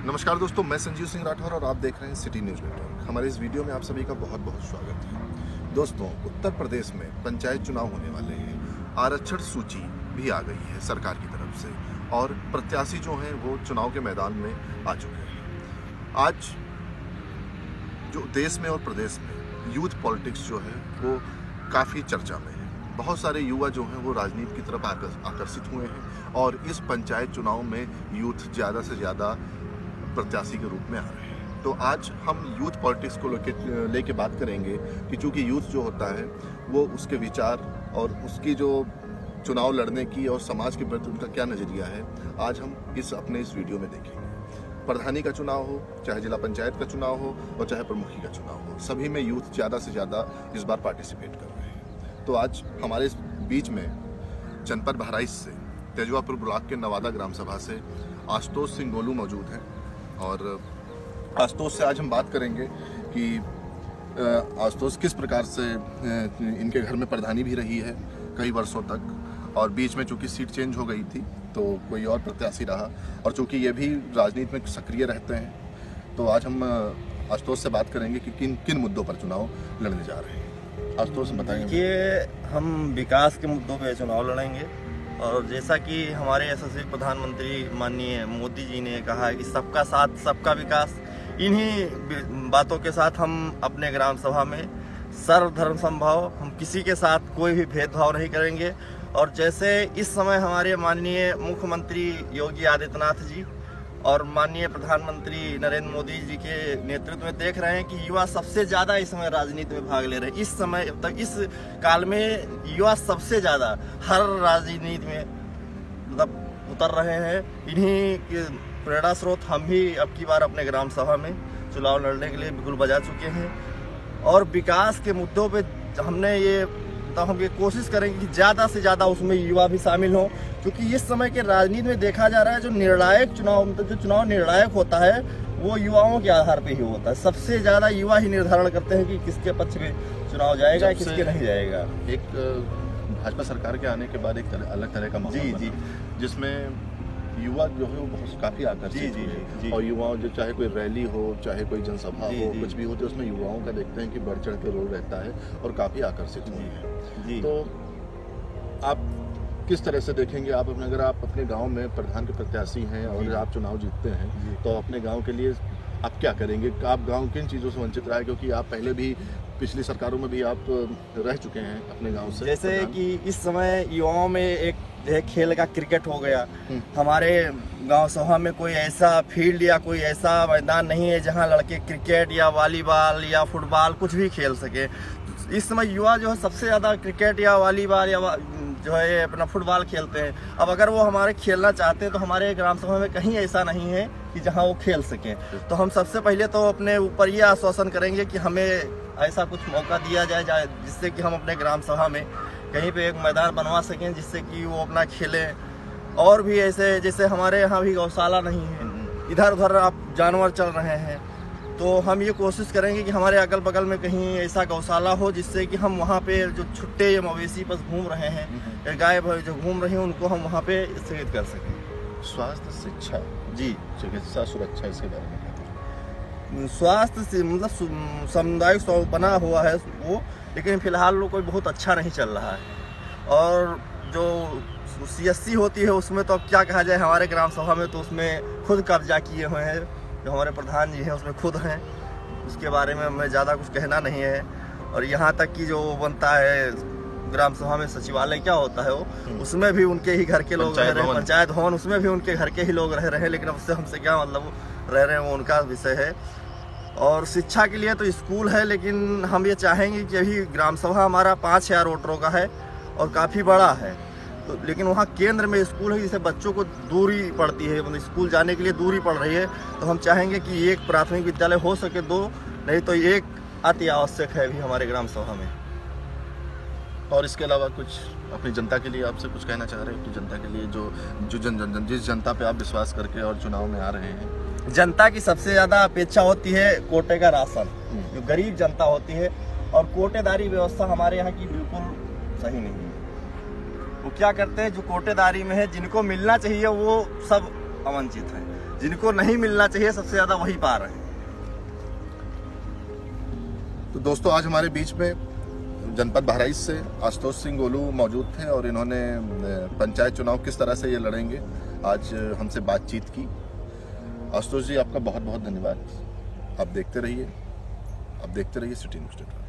नमस्कार दोस्तों, मैं संजीव सिंह राठौर और आप देख रहे हैं सिटी न्यूज़ नेटवर्क। हमारे इस वीडियो में आप सभी का बहुत बहुत स्वागत है। दोस्तों, उत्तर प्रदेश में पंचायत चुनाव होने वाले हैं। आरक्षण सूची भी आ गई है सरकार की तरफ से और प्रत्याशी जो हैं वो चुनाव के मैदान में आ चुके हैं। आज जो देश में और प्रदेश में यूथ पॉलिटिक्स जो है वो काफ़ी चर्चा में है। बहुत सारे युवा जो हैं वो राजनीति की तरफ आकर्षित हुए हैं और इस पंचायत चुनाव में यूथ ज़्यादा से ज़्यादा प्रत्याशी के रूप में आ रहे हैं। तो आज हम यूथ पॉलिटिक्स को लेके बात करेंगे कि चूँकि यूथ जो होता है वो उसके विचार और उसकी जो चुनाव लड़ने की और समाज के प्रति उनका क्या नज़रिया है, आज हम अपने इस वीडियो में देखेंगे। प्रधानी का चुनाव हो, चाहे जिला पंचायत का चुनाव हो और चाहे प्रमुखी का चुनाव हो, सभी में यूथ ज़्यादा से ज़्यादा इस बार पार्टिसिपेट कर रहे हैं। तो आज हमारे इस बीच में जनपद बहराइच से तेजवापुर ब्लॉक के नवादा ग्राम सभा से आशुतोष सिंह गोलू मौजूद हैं और आशुतोष से आज हम बात करेंगे कि आशुतोष किस प्रकार से इनके घर में प्रधानी भी रही है कई वर्षों तक और बीच में चूंकि सीट चेंज हो गई थी तो कोई और प्रत्याशी रहा और चूंकि ये भी राजनीति में सक्रिय रहते हैं, तो आज हम आशुतोष से बात करेंगे कि किन किन मुद्दों पर चुनाव लड़ने जा रहे हैं। आशुतोष बताएंगे। ये हम विकास के मुद्दों पे चुनाव लड़ेंगे और जैसा कि हमारे यशस्वी प्रधानमंत्री माननीय मोदी जी ने कहा है कि सबका साथ सबका विकास, इन्हीं बातों के साथ हम अपने ग्राम सभा में सर्वधर्म समभाव, हम किसी के साथ कोई भी भेदभाव नहीं करेंगे। और जैसे इस समय हमारे माननीय मुख्यमंत्री योगी आदित्यनाथ जी और माननीय प्रधानमंत्री नरेंद्र मोदी जी के नेतृत्व में देख रहे हैं कि युवा सबसे ज़्यादा इस समय राजनीति में भाग ले रहे हैं। इस समय तक इस काल में युवा सबसे ज़्यादा हर राजनीति में मतलब उतर रहे हैं। इन्हीं के प्रेरणा स्रोत हम भी अब की बार अपने ग्राम सभा में चुनाव लड़ने के लिए बिल्कुल बजा चुके हैं और विकास के मुद्दों पे हमने ये तो हम ये कोशिश करेंगे कि ज़्यादा से ज़्यादा उसमें युवा भी शामिल हों, क्योंकि इस समय के राजनीति में देखा जा रहा है जो निर्णायक चुनाव, मतलब जो चुनाव निर्णायक होता है वो युवाओं के आधार पे ही होता है। सबसे ज़्यादा युवा ही निर्धारण करते हैं कि किसके पक्ष में चुनाव जाएगा, किसके नहीं जाएगा। एक भाजपा सरकार के आने के बाद एक अलग तरह का माहौल बना, जिसमें युवा जो है वो बहुत काफ़ी आकर्षित हुए और युवाओं जो चाहे कोई रैली हो, चाहे कोई जनसभा हो, कुछ भी हो, तो उसमें युवाओं का देखते हैं कि बढ़ चढ़ के रोल रहता है और काफ़ी आकर्षित हुए हैं। तो आप किस तरह से देखेंगे, आप अपने अगर आप अपने गांव में प्रधान के प्रत्याशी हैं और आप चुनाव जीतते हैं तो अपने गांव के लिए आप क्या करेंगे? आप गांव किन चीज़ों से वंचित रहा है, क्योंकि आप पहले भी पिछली सरकारों में भी आप रह चुके हैं अपने गांव से। जैसे कि इस समय युवाओं में एक खेल का क्रिकेट हो गया। हमारे गांव सभा में कोई ऐसा फील्ड या कोई ऐसा मैदान नहीं है जहां लड़के क्रिकेट या वॉलीबॉल या फुटबॉल कुछ भी खेल सके। इस समय युवा जो है सबसे ज़्यादा क्रिकेट या वॉलीबॉल या जो है अपना फुटबॉल खेलते हैं। अब अगर वो हमारे खेलना चाहते हैं तो हमारे ग्राम सभा में कहीं ऐसा नहीं है कि जहां वो खेल सकें। तो हम सबसे पहले तो अपने ऊपर ये आश्वासन करेंगे कि हमें ऐसा कुछ मौका दिया जाए जिससे कि हम अपने ग्राम सभा में कहीं पे एक मैदान बनवा सकें जिससे कि वो अपना खेलें। और भी ऐसे जैसे हमारे यहाँ भी गौशाला नहीं है, इधर उधर आप जानवर चल रहे हैं, तो हम ये कोशिश करेंगे कि हमारे अगल बगल में कहीं ऐसा गौशाला हो जिससे कि हम वहाँ पे जो छुट्टे मवेशी बस घूम रहे हैं, गाय जो घूम रही हैं, उनको हम वहाँ पे स्थगित कर सकें। स्वास्थ्य, शिक्षा, चिकित्सा, सुरक्षा, इसके बारे में स्वास्थ्य से मतलब सामुदायिक बना हुआ है वो, लेकिन फिलहाल वो कोई बहुत अच्छा नहीं चल रहा है। और जो CSC होती है उसमें तो अब क्या कहा जाए, हमारे ग्राम सभा में तो उसमें खुद कब्जा किए हुए हैं जो हमारे प्रधान जी हैं, उसमें खुद हैं। उसके बारे में हमें ज़्यादा कुछ कहना नहीं है। और यहाँ तक कि जो बनता है ग्राम सभा में सचिवालय क्या होता है वो, उसमें भी उनके ही घर के लोग रह रहे हैं, पंचायत भवन, उसमें भी उनके घर के ही लोग रह रहे हैं। लेकिन उससे हमसे क्या मतलब रह रहे हैं वो उनका विषय है। और शिक्षा के लिए तो स्कूल है, लेकिन हम ये चाहेंगे कि अभी ग्राम सभा हमारा 5000 वोटरों का है और काफ़ी बड़ा है, तो लेकिन वहाँ केंद्र में स्कूल है जिससे बच्चों को दूरी पड़ती है, मतलब स्कूल जाने के लिए दूरी पड़ रही है। तो हम चाहेंगे कि एक प्राथमिक विद्यालय हो सके, 2 नहीं तो 1 अति आवश्यक है अभी हमारे ग्राम सभा में। और इसके अलावा कुछ अपनी जनता के लिए आपसे कुछ कहना चाह रहे हैं कि जनता के लिए जिस जनता पे आप विश्वास करके और चुनाव में आ रहे हैं? जनता की सबसे ज़्यादा अपेक्षा होती है कोटे का राशन, जो गरीब जनता होती है, और कोटेदारी व्यवस्था हमारे यहाँ की बिल्कुल सही नहीं है। वो क्या करते हैं, जो कोटेदारी में है जिनको मिलना चाहिए वो सब अवंचित हैं। जिनको नहीं मिलना चाहिए सबसे ज्यादा वही पा रहे हैं। तो दोस्तों आज हमारे बीच में जनपद बहराइच से आशुतोष सिंह गोलू मौजूद थे और इन्होंने पंचायत चुनाव किस तरह से ये लड़ेंगे आज हमसे बातचीत की। आशुतोष जी आपका बहुत बहुत धन्यवाद। आप देखते रहिए सिटी न्यूज़ नेटवर्क।